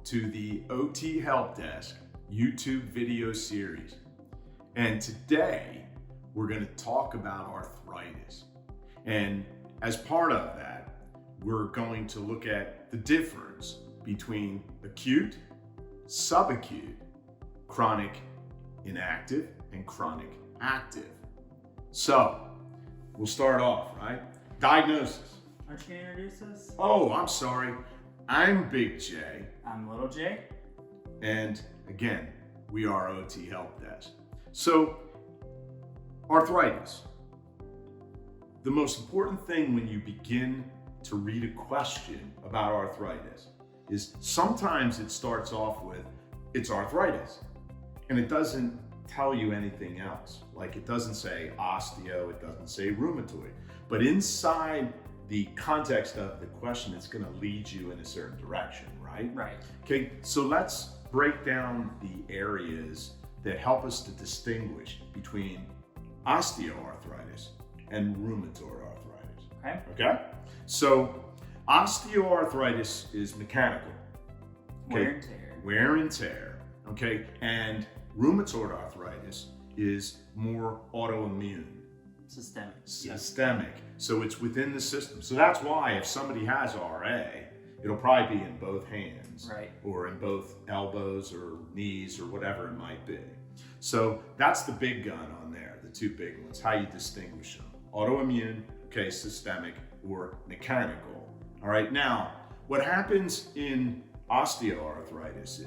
to the OT Help Desk YouTube video series. And today we're going to talk about arthritis. And as part of that, we're going to look at the difference between acute, subacute, chronic inactive, and chronic active. So we'll start off, right? Diagnosis. Aren't you gonna introduce us? Oh, I'm sorry. I'm Big J. I'm Little J. And again, we are OT Help Desk. So, arthritis. The most important thing when you begin to read a question about arthritis is sometimes it starts off with, it's arthritis. And it doesn't tell you anything else. Like it doesn't say osteo, it doesn't say rheumatoid. But inside the context of the question, it's going to lead you in a certain direction, right? Right. Okay, so let's break down the areas that help us to distinguish between osteoarthritis and rheumatoid arthritis. Okay? So osteoarthritis is mechanical. Okay? Wear and tear. Wear and tear. Okay? And rheumatoid arthritis is more autoimmune. Systemic. So it's within the system. So that's why if somebody has RA, it'll probably be in both hands, right, or in both elbows or knees or whatever it might be. So that's the big gun on there, the two big ones, how you distinguish them. Autoimmune, okay, systemic, or mechanical. All right, now, what happens in osteoarthritis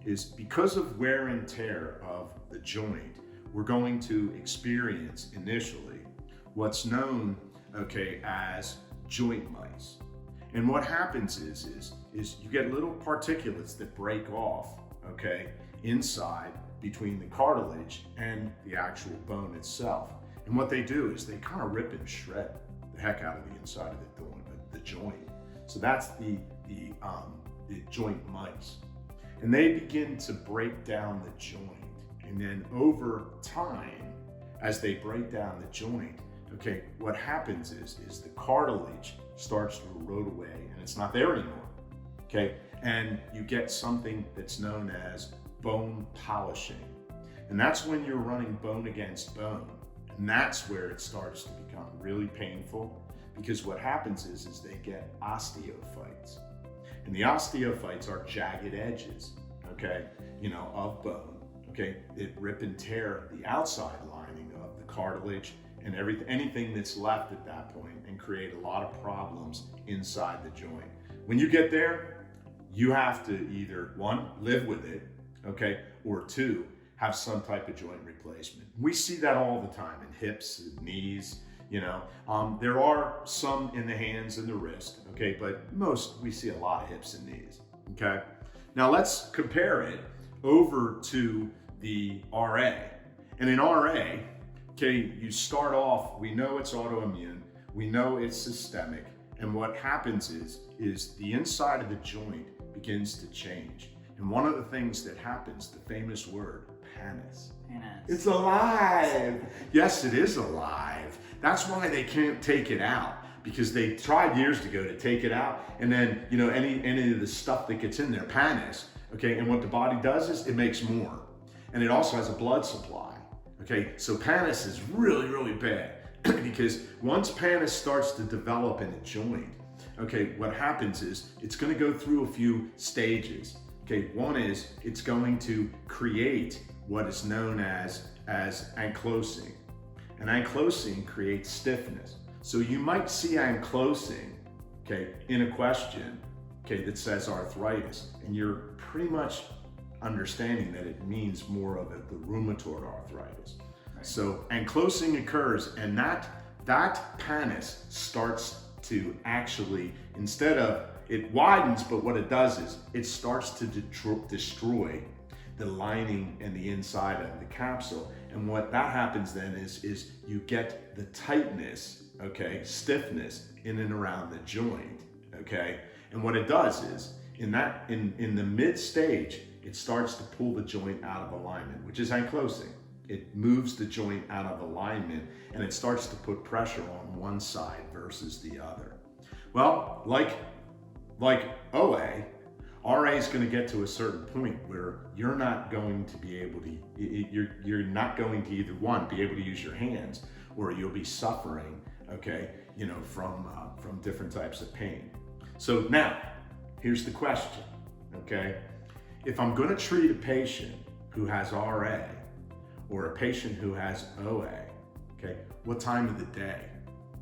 is because of wear and tear of the joint, we're going to experience initially what's known, okay, as joint mice. And what happens is you get little particulates that break off, okay, inside between the cartilage and the actual bone itself. And what they do is they kind of rip and shred the heck out of the inside of the joint. So that's the joint mice. And they begin to break down the joint. And then over time, as they break down the joint, okay, what happens is the cartilage starts to erode away and it's not there anymore, okay? And you get something that's known as bone polishing. And that's when you're running bone against bone. And that's where it starts to become really painful, because what happens is they get osteophytes. And the osteophytes are jagged edges, okay, of bone, okay? It rip and tear the outside lining of the cartilage and anything that's left at that point, and create a lot of problems inside the joint. When you get there, you have to either, one, live with it, okay, or two, have some type of joint replacement. We see that all the time in hips and knees, there are some in the hands and the wrist, okay, but we see a lot of hips and knees, okay? Now let's compare it over to the RA. And in RA, okay, you start off, we know it's autoimmune, we know it's systemic, and what happens is the inside of the joint begins to change. And one of the things that happens, the famous word, pannus. It's alive. Yes, it is alive. That's why they can't take it out, because they tried years ago to take it out, and then, any of the stuff that gets in there, pannus, okay, and what the body does is it makes more. And it also has a blood supply. Okay, so pannus is really, really bad because once pannus starts to develop in a joint, okay, what happens is it's going to go through a few stages. Okay, one is it's going to create what is known as ankylosing. And ankylosing creates stiffness. So you might see ankylosing, okay, in a question, okay, that says arthritis, and you're pretty much understanding that it means more of the rheumatoid arthritis. Right. So ankylosing occurs, and that pannus starts to actually, instead of, it widens, but what it does is it starts to destroy the lining and the inside of the capsule. And what that happens then is you get the tightness, okay, stiffness in and around the joint, okay? And what it does is, in the mid stage, it starts to pull the joint out of alignment, which is ankylosing. It moves the joint out of alignment, and it starts to put pressure on one side versus the other. Well, like OA, RA is going to get to a certain point where you're not going to be able to, you're not going to either one, be able to use your hands, or you'll be suffering, okay, from different types of pain. So now, here's the question, okay? If I'm going to treat a patient who has RA or a patient who has OA, okay, what time of the day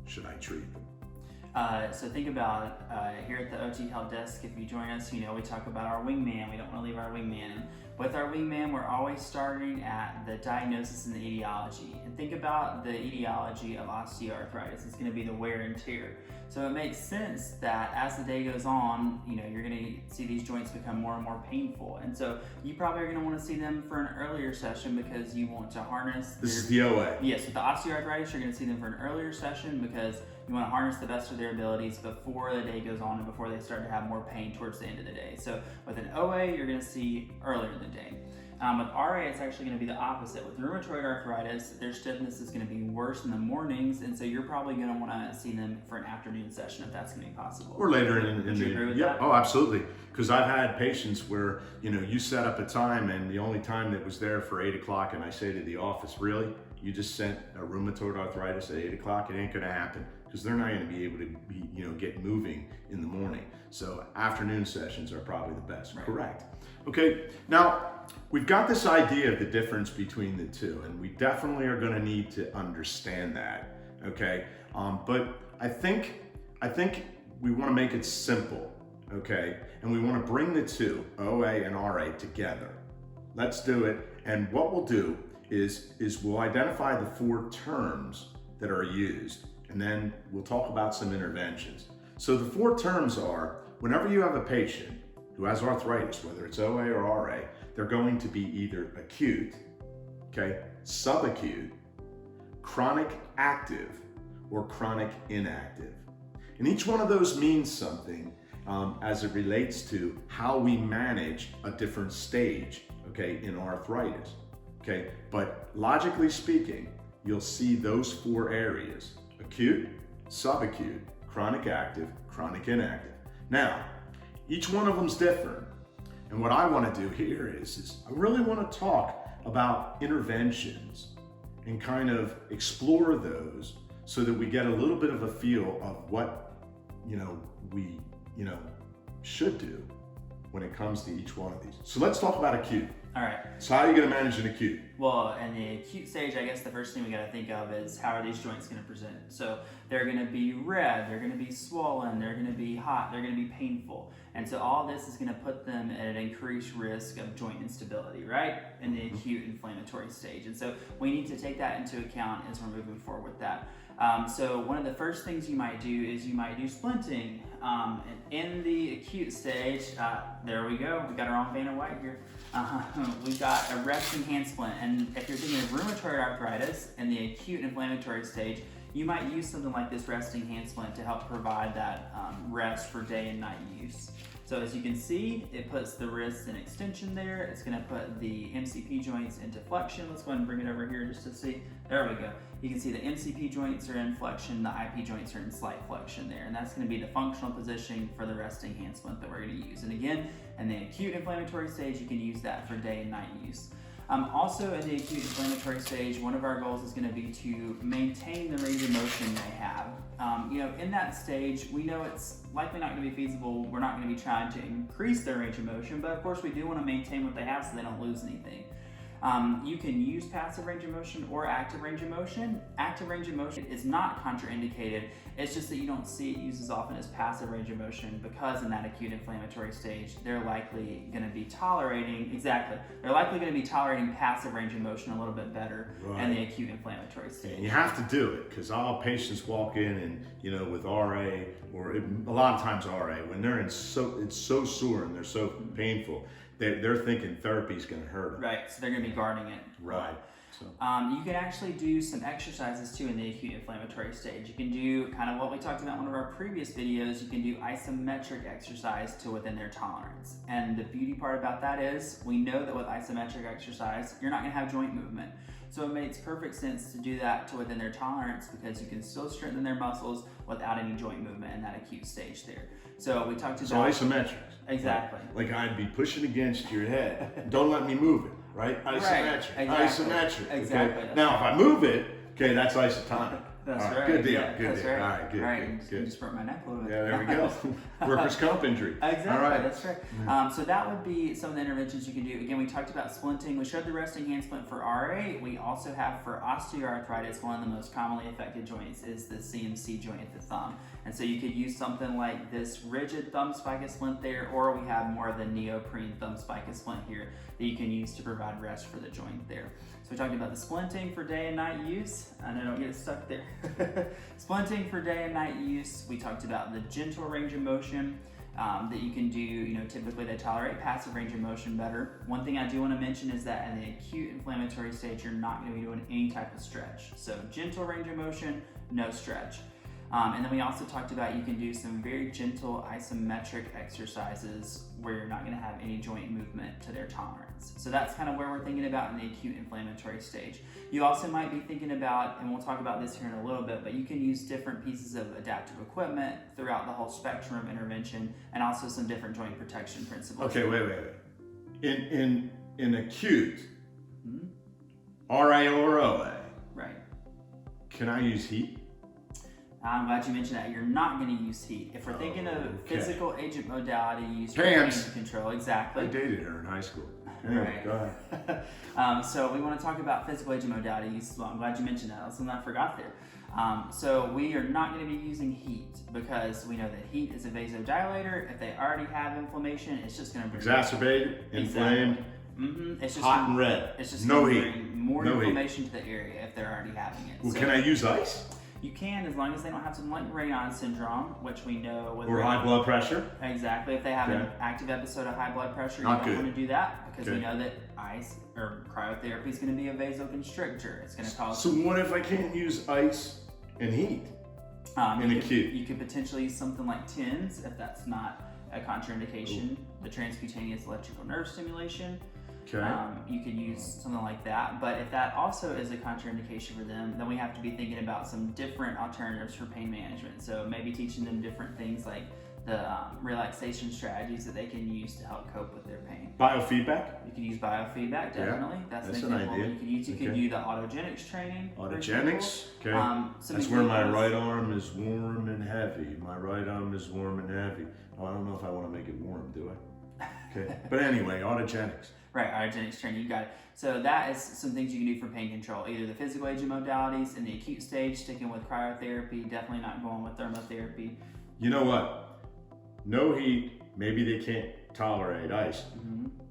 should I treat them? So think about here at the OT Help Desk, if you join us, we talk about our wingman. We don't want to leave our wingman. And with our wingman, we're always starting at the diagnosis and the etiology. And think about the etiology of osteoarthritis. It's going to be the wear and tear. So it makes sense that as the day goes on, you're going to see these joints become more and more painful. And so you probably are going to want to see them for an earlier session because you want to harness. This is the OA. Yes, with the osteoarthritis, you're going to see them for an earlier session because you want to harness the best of their abilities before the day goes on and before they start to have more pain towards the end of the day. So with an OA, you're going to see earlier in the day. With RA, it's actually going to be the opposite. With rheumatoid arthritis, their stiffness is going to be worse in the mornings, and so you're probably going to want to see them for an afternoon session if that's going to be possible. Or later in Would you agree with yeah, that? oh, absolutely. Because I've had patients where, you set up a time and the only time that was there for 8 o'clock, and I say to the office, really? You just sent a rheumatoid arthritis at 8 o'clock? It ain't going to happen. Because they're not going to be able to get moving in the morning. So afternoon sessions are probably the best. Right. Correct. Okay, now we've got this idea of the difference between the two, and we definitely are going to need to understand that. Okay, but I think we want to make it simple. Okay, and we want to bring the two, OA and RA, together. Let's do it. And what we'll do is we'll identify the 4 terms that are used. And then we'll talk about some interventions. So the 4 terms are, whenever you have a patient who has arthritis, whether it's OA or RA, they're going to be either acute, okay, subacute, chronic active, or chronic inactive. And each one of those means something as it relates to how we manage a different stage, okay, in arthritis, okay? But logically speaking, you'll see those 4 areas: acute, subacute, chronic active, chronic inactive. Now, each one of them's different. And what I want to do here is I really want to talk about interventions and kind of explore those so that we get a little bit of a feel of what, we, should do when it comes to each one of these. So let's talk about acute. All right. So how are you going to manage an acute? Well, in the acute stage, I guess the first thing we got to think of is how are these joints going to present? So they're going to be red, they're going to be swollen, they're going to be hot, they're going to be painful. And so all this is going to put them at an increased risk of joint instability, right? In the acute inflammatory stage. And so we need to take that into account as we're moving forward with that. So one of the first things you might do is you might do splinting. And in the acute stage, there we go, we got our own Vanna White here. We've got a resting hand splint, and if you're thinking of rheumatoid arthritis in the acute inflammatory stage, you might use something like this resting hand splint to help provide that rest for day and night use. So as you can see, it puts the wrist in extension there. It's going to put the MCP joints into flexion. Let's go ahead and bring it over here just to see. There we go. You can see the MCP joints are in flexion, the IP joints are in slight flexion there, and that's going to be the functional positioning for the resting hand splint that we're going to use. And again, in the acute inflammatory stage, you can use that for day and night use. Also in the acute inflammatory stage, one of our goals is going to be to maintain the range of motion they have. In that stage, we know it's likely not going to be feasible. We're not going to be trying to increase their range of motion, but of course we do want to maintain what they have so they don't lose anything. You can use passive range of motion or active range of motion. Active range of motion is not contraindicated. It's just that you don't see it used as often as passive range of motion because in that acute inflammatory stage, they're likely going to be tolerating passive range of motion a little bit better in the acute inflammatory stage. And you have to do it because all patients walk in and, with RA or a lot of times RA, when they're it's so sore and they're so painful, they're thinking therapy's going to hurt them. Right, so they're going to be guarding it. Right. So. You can actually do some exercises too in the acute inflammatory stage. You can do kind of what we talked about in one of our previous videos. You can do isometric exercise to within their tolerance. And the beauty part about that is we know that with isometric exercise, you're not going to have joint movement. So it makes perfect sense to do that to within their tolerance because you can still strengthen their muscles without any joint movement in that acute stage there. So we talked about isometric. Exactly. Like I'd be pushing against your head. Don't let me move it, right? Isometric. Right, exactly. Isometric. Exactly. Okay? Now if I move it, okay, that's isotonic. That's all right. Good deal. Yeah, good that's deal. right. All right. Good. Right. Good. Just broke my neck a little bit. Yeah, there we go. Workers' comp injury. Exactly. All right. That's right. So that would be some of the interventions you can do. Again, we talked about splinting. We showed the resting hand splint for RA. We also have for osteoarthritis, one of the most commonly affected joints is the CMC joint at the thumb. And so you could use something like this rigid thumb spica splint there, or we have more of the neoprene thumb spica splint here that you can use to provide rest for the joint there. So we talked about the splinting for day and night use. I know, don't get it stuck there. Splinting for day and night use. We talked about the gentle range of motion that you can do. Typically they tolerate passive range of motion better. One thing I do want to mention is that in the acute inflammatory stage, you're not going to be doing any type of stretch. So gentle range of motion, no stretch. And then we also talked about you can do some very gentle isometric exercises where you're not going to have any joint movement to their tolerance. So that's kind of where we're thinking about in the acute inflammatory stage. You also might be thinking about, and we'll talk about this here in a little bit, but you can use different pieces of adaptive equipment throughout the whole spectrum of intervention and also some different joint protection principles. Okay, wait. In acute, RA or OA, right? Can I use heat? I'm glad you mentioned that. You're not going to use heat. If we're thinking of physical agent modality use for pain control, exactly. I dated her in high school. Anyway, right. Go ahead. So we want to talk about physical agent modality use as well. I'm glad you mentioned that. That's something I forgot there. So we are not going to be using heat because we know that heat is a vasodilator. If they already have inflammation, it's just going to bring exacerbate, inflamed. It's just hot and red. It's just no going to heat. bring more inflammation to the area if they're already having it. Well, can I use ice? You can, as long as they don't have something like Raynaud's syndrome, which we know with high blood pressure. Exactly. If they have an active episode of high blood pressure, you don't want to do that because we know that ice or cryotherapy is going to be a vasoconstrictor. It's going to cause. So what if I can't use ice and heat in acute? You could potentially use something like TENS if that's not a contraindication. The transcutaneous electrical nerve stimulation. Okay. You could use something like that, but if that also is a contraindication for them, then we have to be thinking about some different alternatives for pain management. So maybe teaching them different things like the relaxation strategies that they can use to help cope with their pain. Biofeedback? You can use biofeedback, definitely. Yeah, that's an idea. You could do the autogenics training. Autogenics? Okay. That's where my right arm is warm and heavy. My right arm is warm and heavy. Oh, I don't know if I want to make it warm, do I? Okay. But anyway, autogenics. Right, autogenics training, you got it. So that is some things you can do for pain control. Either the physical agent modalities in the acute stage, sticking with cryotherapy, definitely not going with thermotherapy. You know what? No heat, maybe they can't tolerate ice.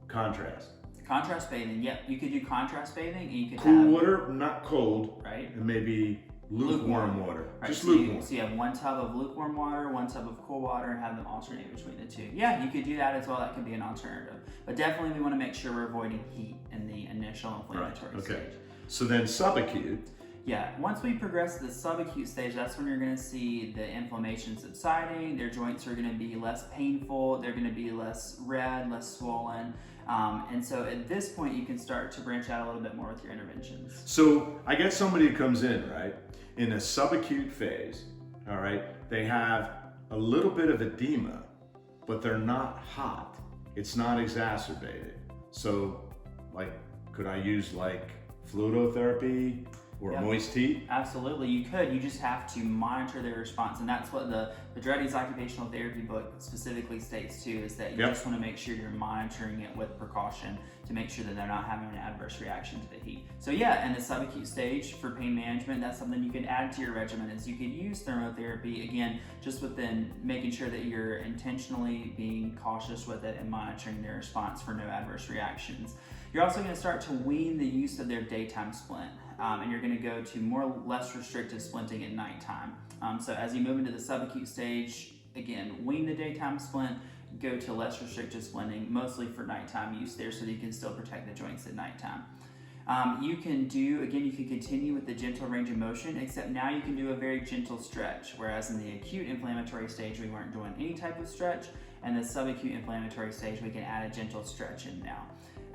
Contrast. Contrast bathing, yep. You could do contrast bathing and you could cool have water, not cold. Right. And maybe lukewarm water. Right. Just so lukewarm. So you have one tub of lukewarm water, one tub of cool water, and have them alternate between the two. Yeah, you could do that as well. That could be an alternative. But definitely we want to make sure we're avoiding heat in the initial inflammatory stage. So then subacute. Yeah, once we progress to the subacute stage, that's when you're going to see the inflammation subsiding. Their joints are going to be less painful. They're going to be less red, less swollen. And so at this point, you can start to branch out a little bit more with your interventions. So I get somebody who comes in, right, in a subacute phase, all right, they have a little bit of edema, but they're not hot. It's not exacerbated. So, like, could I use like fluidotherapy or moist heat? Absolutely, you could. You just have to monitor their response, and that's what the Dredy's occupational therapy book specifically states too, is that you just want to make sure you're monitoring it with precaution to make sure that they're not having an adverse reaction to the heat. So yeah, in the subacute stage for pain management, that's something you can add to your regimen, is you could use thermotherapy, again, just within making sure that you're intentionally being cautious with it and monitoring their response for no adverse reactions. You're also going to start to wean the use of their daytime splint. And you're going to go to less restrictive splinting at nighttime. So as you move into the subacute stage, again, wean the daytime splint, go to less restrictive splinting, mostly for nighttime use there so that you can still protect the joints at nighttime. You can continue with the gentle range of motion, except now you can do a very gentle stretch, whereas in the acute inflammatory stage, we weren't doing any type of stretch, and the subacute inflammatory stage, we can add a gentle stretch in now.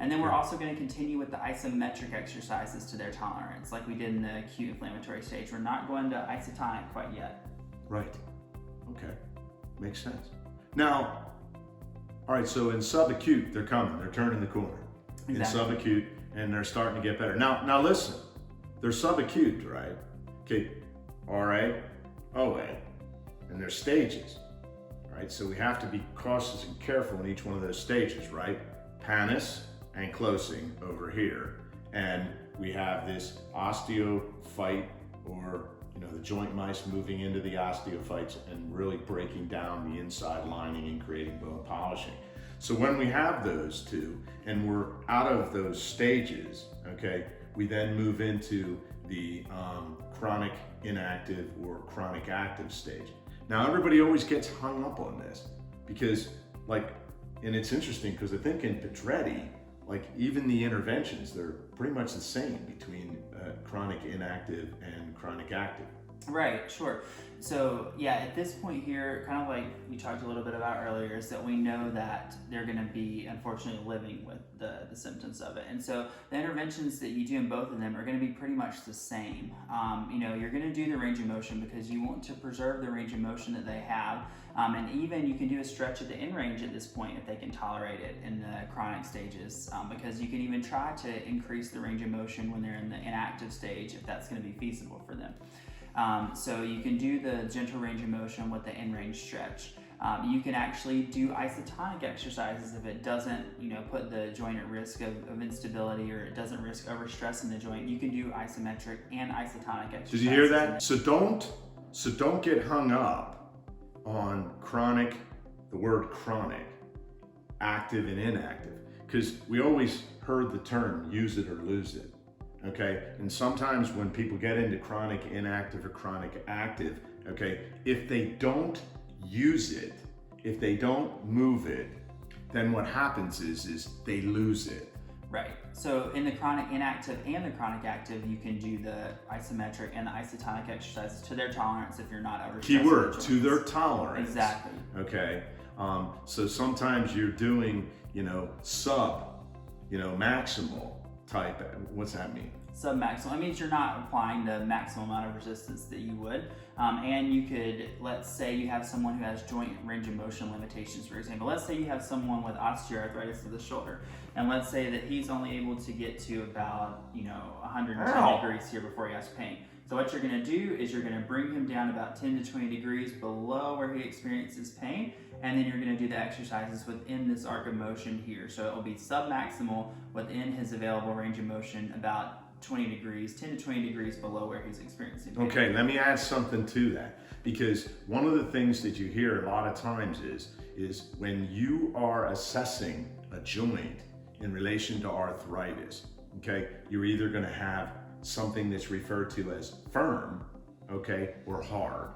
And then we're also going to continue with the isometric exercises to their tolerance, like we did in the acute inflammatory stage. We're not going to isotonic quite yet. Right. Okay. Makes sense. Now, all right, so in subacute, they're coming, they're turning the corner. Exactly. In subacute, and they're starting to get better. Now listen, they're subacute, right? Okay, RA, OA, and there's stages, right? So we have to be cautious and careful in each one of those stages, right? Pannus, ankylosing over here, and we have this osteophyte, or the joint mice moving into the osteophytes and really breaking down the inside lining and creating bone polishing. So when we have those two and we're out of those stages, okay, we then move into the chronic inactive or chronic active stage. Now everybody always gets hung up on this because and it's interesting because I think in Pedretti, even the interventions, they're pretty much the same between chronic inactive and chronic active. Right, sure. So yeah, at this point here, kind of like we talked a little bit about earlier, is that we know that they're going to be unfortunately living with the symptoms of it. And so the interventions that you do in both of them are going to be pretty much the same. You're going to do the range of motion because you want to preserve the range of motion that they have. And even you can do a stretch at the end range at this point if they can tolerate it in the chronic stages, because you can even try to increase the range of motion when they're in the inactive stage if that's going to be feasible for them. So you can do the gentle range of motion with the end range stretch. You can actually do isotonic exercises if it doesn't, put the joint at risk of instability, or it doesn't risk overstressing the joint. You can do isometric and isotonic exercises. Did you hear that? So don't get hung up on chronic, the word chronic, active and inactive, because we always heard the term use it or lose it. Okay, and sometimes when people get into chronic inactive or chronic active, okay, if they don't use it, if they don't move it, then what happens is they lose it. Right. So in the chronic inactive and the chronic active, you can do the isometric and the isotonic exercises to their tolerance if you're not overstressing. Keyword, to their tolerance. Exactly. Okay. So sometimes you're doing, maximal type. What's that mean? Submaximal. It means you're not applying the maximum amount of resistance that you would. And you could, let's say you have someone who has joint range of motion limitations, for example. Let's say you have someone with osteoarthritis of the shoulder, and let's say that he's only able to get to about 110 degrees here before he has pain. So what you're going to do is you're going to bring him down about 10 to 20 degrees below where he experiences pain, and then you're going to do the exercises within this arc of motion here. So it will be submaximal within his available range of motion, about 10 to 20 degrees below where he's experiencing pain. Okay, let me add something to that, because one of the things that you hear a lot of times is when you are assessing a joint in relation to arthritis, okay, you're either going to have something that's referred to as firm, okay, or hard.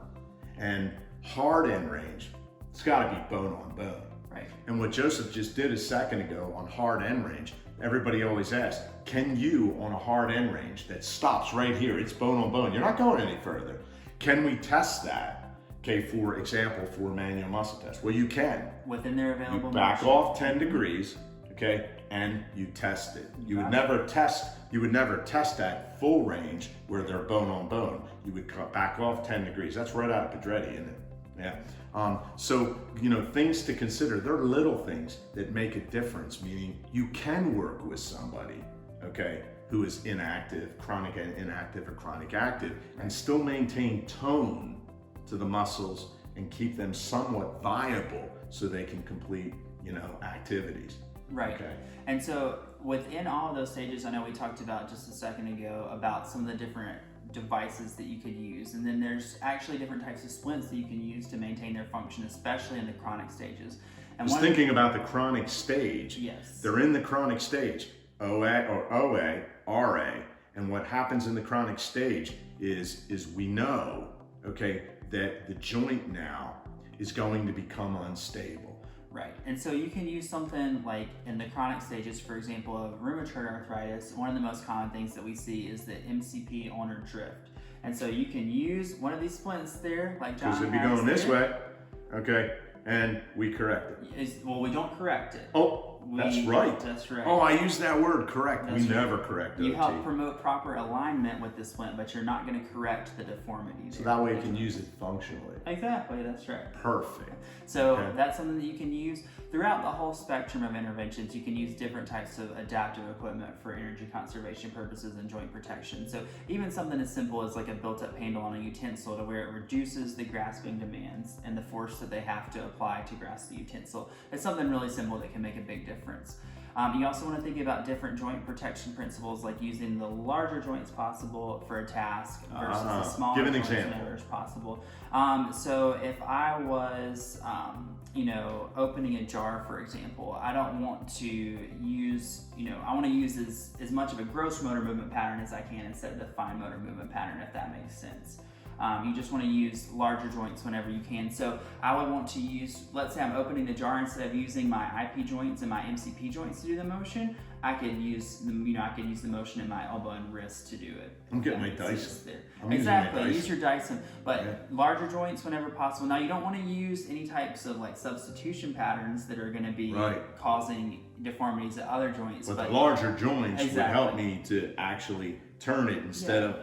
And hard end range, it's got to be bone on bone. Right. And what Joseph just did a second ago on hard end range, everybody always asks, can you, on a hard end range that stops right here, it's bone on bone, you're not going any further, can we test that? Okay, for example, for a manual muscle test. Well, you can. Within their available You back motion. off 10 degrees, okay, and you test it. You would never test that full range where they're bone on bone. You would back off 10 degrees. That's right out of Pedretti, isn't it? Yeah. So, things to consider. There are little things that make a difference, meaning you can work with somebody, okay, who is inactive, chronic inactive or chronic active, and still maintain tone to the muscles and keep them somewhat viable so they can complete, activities. Right. Okay. And so within all of those stages, I know we talked about just a second ago about some of the different devices that you could use, and then there's actually different types of splints that you can use to maintain their function, especially in the chronic stages. And Just thinking about the chronic stage. Yes. They're in the chronic stage, OA, RA, and what happens in the chronic stage is we know, okay, that the joint now is going to become unstable. Right, and so you can use something like in the chronic stages, for example, of rheumatoid arthritis. One of the most common things that we see is the MCP ulnar drift. And so you can use one of these splints there, like John has. Because it'd be going this way, okay, and we correct it. Well, we don't correct it. Oh, that's right. That's right. Oh, I use that word, correct. That's we right. never correct OT. You help promote proper alignment with the splint, but you're not going to correct the deformity. So that way you can use it functionally. Exactly, that's right. Perfect. So Okay. that's something that you can use throughout the whole spectrum of interventions. You can use different types of adaptive equipment for energy conservation purposes and joint protection. So even something as simple as like a built-up handle on a utensil to where it reduces the grasping demands and the force that they have to apply to grasp the utensil. It's something really simple that can make a big difference. You also want to think about different joint protection principles, like using the larger joints possible for a task versus the smaller Give an joints example. whenever it's possible. So if I was, opening a jar, for example, I don't want to use, I want to use as much of a gross motor movement pattern as I can instead of the fine motor movement pattern, if that makes sense. You just want to use larger joints whenever you can. So I would want to use, let's say I'm opening the jar, instead of using my IP joints and my MCP joints to do the motion, I could use the motion in my elbow and wrist to do it. I'm getting my Dyson. Exactly, use your Dyson, but larger joints whenever possible. Now you don't want to use any types of like substitution patterns that are going to be causing deformities at other joints. But the larger joints would help Exactly. me to actually turn it instead of,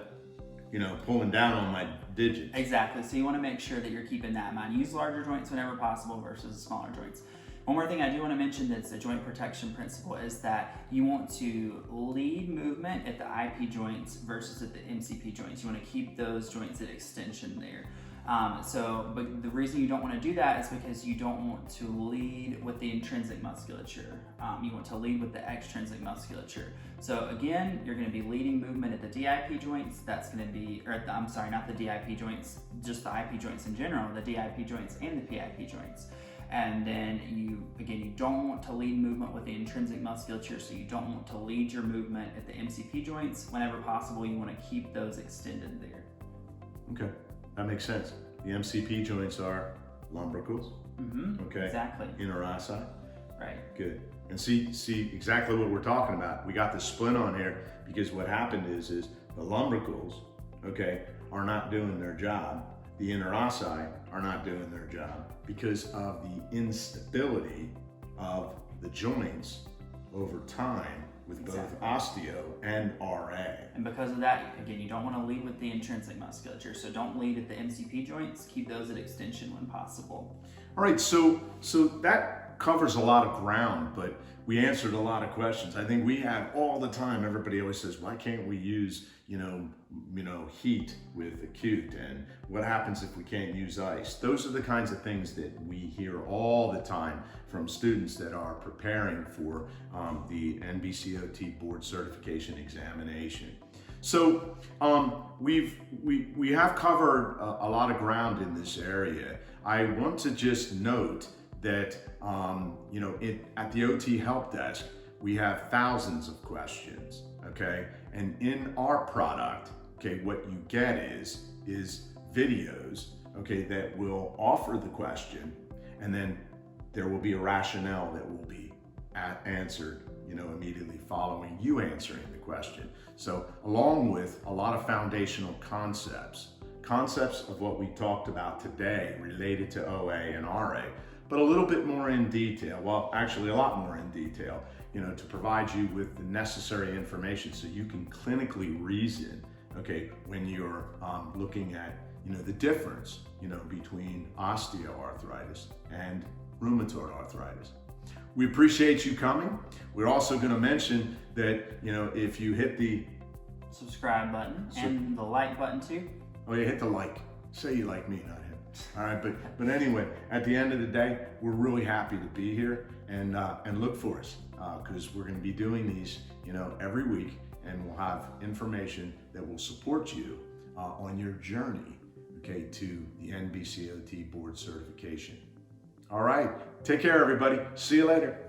pulling down on my digits. Exactly, so you want to make sure that you're keeping that in mind. Use larger joints whenever possible versus smaller joints. One more thing I do want to mention that's a joint protection principle is that you want to lead movement at the IP joints versus at the MCP joints. You want to keep those joints at extension there. But the reason you don't want to do that is because you don't want to lead with the intrinsic musculature. You want to lead with the extrinsic musculature. So again, you're going to be leading movement at the DIP joints. That's going to be, not the DIP joints, just the IP joints in general, the DIP joints and the PIP joints. And then you don't want to lead movement with the intrinsic musculature, so you don't want to lead your movement at the MCP joints. Whenever possible, you want to keep those extended there. Okay, that makes sense. The MCP joints are lumbricals. Mm-hmm. Okay. Exactly. Interossei. Right. Good. And see exactly what we're talking about. We got the splint on here because what happened is the lumbricals, are not doing their job. The interossei are not doing their job because of the instability of the joints over time with both osteo and RA. And because of that, again, you don't want to lead with the intrinsic musculature. So don't lead at the MCP joints. Keep those at extension when possible. All right, so that covers a lot of ground, but we answered a lot of questions. I think we have all the time, everybody always says, why can't we use, heat with acute? And what happens if we can't use ice? Those are the kinds of things that we hear all the time from students that are preparing for the NBCOT board certification examination. So we have covered a lot of ground in this area. I want to just note that at the OT help desk we have thousands of questions, and in our product, what you get is videos, that will offer the question, and then there will be a rationale that will be answered immediately following you answering the question. So along with a lot of foundational concepts of what we talked about today related to OA and RA, but a little bit more in detail, well, actually a lot more in detail, to provide you with the necessary information so you can clinically reason, when you're looking at, the difference, between osteoarthritis and rheumatoid arthritis. We appreciate you coming. We're also going to mention that, if you hit the subscribe button and the like button too. Oh, you hit the like. Say you like me, not him. All right, but anyway, at the end of the day, we're really happy to be here, and look for us because we're going to be doing these, every week, and we'll have information that will support you on your journey, to the NBCOT board certification. All right, take care, everybody. See you later.